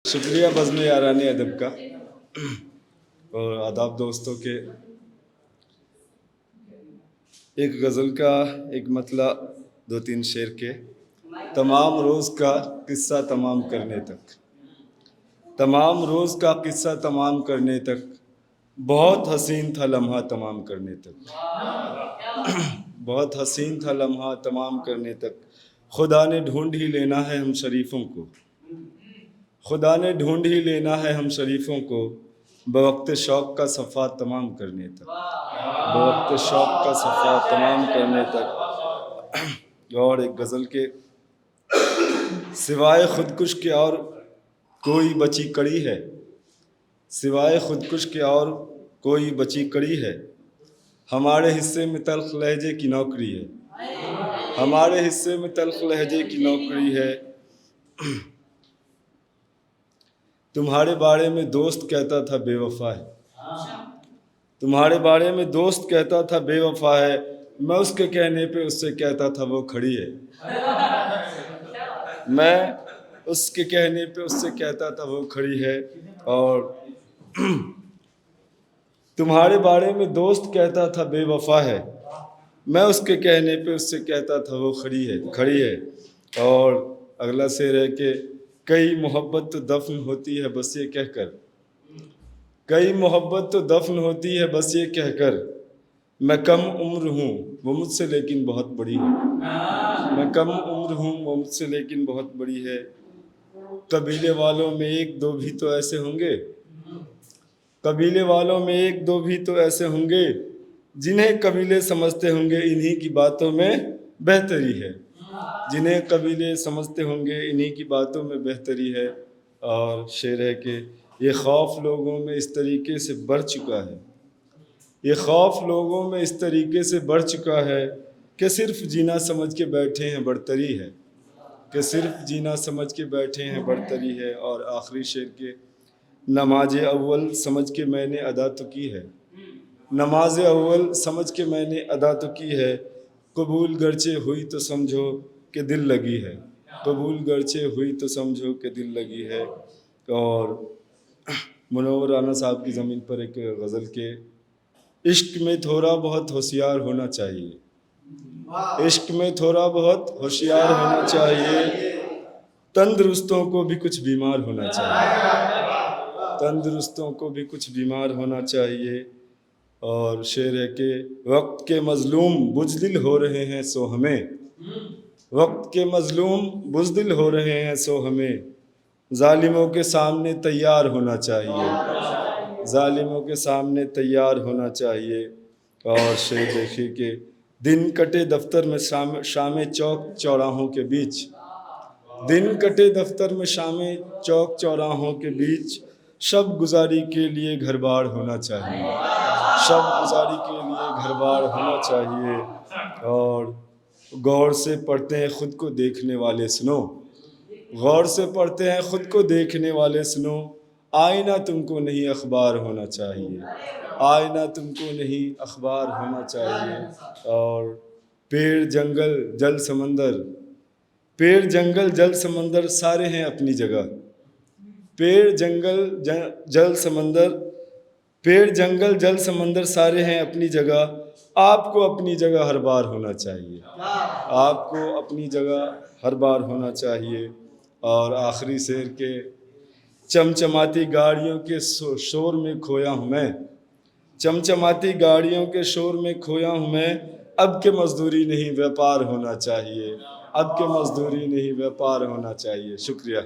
شکریہ بزم یاران ادب کا اور آداب دوستوں کے ایک غزل کا ایک مطلع 2-3 شعر کے تمام روز کا قصہ تمام کرنے تک تمام روز کا قصہ تمام کرنے تک بہت حسین تھا لمحہ تمام کرنے تک بہت حسین تھا لمحہ تمام کرنے تک خدا نے ڈھونڈ ہی لینا ہے ہم شریفوں کو خدا نے ڈھونڈ ہی لینا ہے ہم شریفوں کو بوقت شوق کا صفحہ تمام کرنے تک بوقت شوق کا صفحہ تمام کرنے تک۔ اور ایک غزل کے سوائے خودکش کے اور کوئی بچی کڑی ہے سوائے خودکش کے اور کوئی بچی کڑی ہے ہمارے حصے میں تلخ لہجے کی نوکری ہے ہمارے حصے میں تلخ لہجے کی نوکری ہے تمہارے بارے میں دوست کہتا تھا بے وفا ہے تمہارے بارے میں دوست کہتا تھا بے وفا ہے میں اس کے کہنے پہ اس سے کہتا تھا وہ کھڑی ہے میں اس کے کہنے پہ اس سے کہتا تھا وہ کھڑی ہے اور تمہارے بارے میں دوست کہتا تھا بے وفا ہے میں اس کے کہنے پہ اس سے کہتا تھا وہ کھڑی ہے اور اگلا شعر ہے کہ کئی محبت تو دفن ہوتی ہے بس یہ کہہ کر کئی محبت تو دفن ہوتی ہے بس یہ کہہ کر میں کم عمر ہوں وہ مجھ سے لیکن بہت بڑی ہے میں کم عمر ہوں وہ مجھ سے لیکن بہت بڑی ہے قبیلے والوں میں 1-2 بھی تو ایسے ہوں گے قبیلے والوں میں 1-2 بھی تو ایسے ہوں گے جنہیں قبیلے سمجھتے ہوں گے انہی کی باتوں میں بہتری ہے جنہیں قبیلے سمجھتے ہوں گے انہی کی باتوں میں بہتری ہے اور شعر ہے کہ یہ خوف لوگوں میں اس طریقے سے بڑھ چکا ہے یہ خوف لوگوں میں اس طریقے سے بڑھ چکا ہے کہ صرف جینا سمجھ کے بیٹھے ہیں برتری ہے کہ صرف جینا سمجھ کے بیٹھے ہیں برتری ہے اور آخری شعر کے نماز اول سمجھ کے میں نے ادا تو کی ہے نماز اول سمجھ کے میں نے ادا تو کی ہے قبول گرچہ ہوئی تو سمجھو کہ دل لگی ہے قبول گرچہ ہوئی تو سمجھو کہ دل لگی ہے اور منور رانا صاحب کی زمین پر ایک غزل کے عشق میں تھوڑا بہت ہوشیار ہونا چاہیے عشق میں تھوڑا بہت ہوشیار ہونا چاہیے تندرستوں کو بھی کچھ بیمار ہونا چاہیے تندرستوں کو بھی کچھ بیمار ہونا چاہیے اور شعر ہے کہ وقت کے مظلوم بزدل ہو رہے ہیں سو ہمیں وقت کے مظلوم بزدل ہو رہے ہیں سو ہمیں ظالموں کے سامنے تیار ہونا چاہیے ظالموں کے سامنے تیار ہونا چاہیے اور شعر دیکھیے کہ دن کٹے دفتر میں شام چوک چوراہوں کے بیچ دن کٹے دفتر میں شام چوک چوراہوں کے بیچ شب گزاری کے لیے گھر بار ہونا چاہیے شب گزاری کے لیے گھر بار ہونا چاہیے اور غور سے پڑھتے ہیں خود کو دیکھنے والے سنو غور سے پڑھتے ہیں خود کو دیکھنے والے سنو آئینہ تم کو نہیں اخبار ہونا چاہیے آئینہ تم کو نہیں اخبار ہونا چاہیے اور پیڑ جنگل جل سمندر پیڑ جنگل جل سمندر سارے ہیں اپنی جگہ پیڑ جنگل جل سمندر پیڑ جنگل جل سمندر سارے ہیں اپنی جگہ آپ کو اپنی جگہ ہر بار ہونا چاہیے آپ کو اپنی جگہ ہر بار ہونا چاہیے اور آخری شعر کے چمچماتی گاڑیوں کے شور میں کھویا ہوں میں چمچماتی گاڑیوں کے شور میں کھویا ہوں میں اب کے مزدوری نہیں ویپار ہونا چاہیے اب کے مزدوری نہیں ویپار ہونا چاہیے شکریہ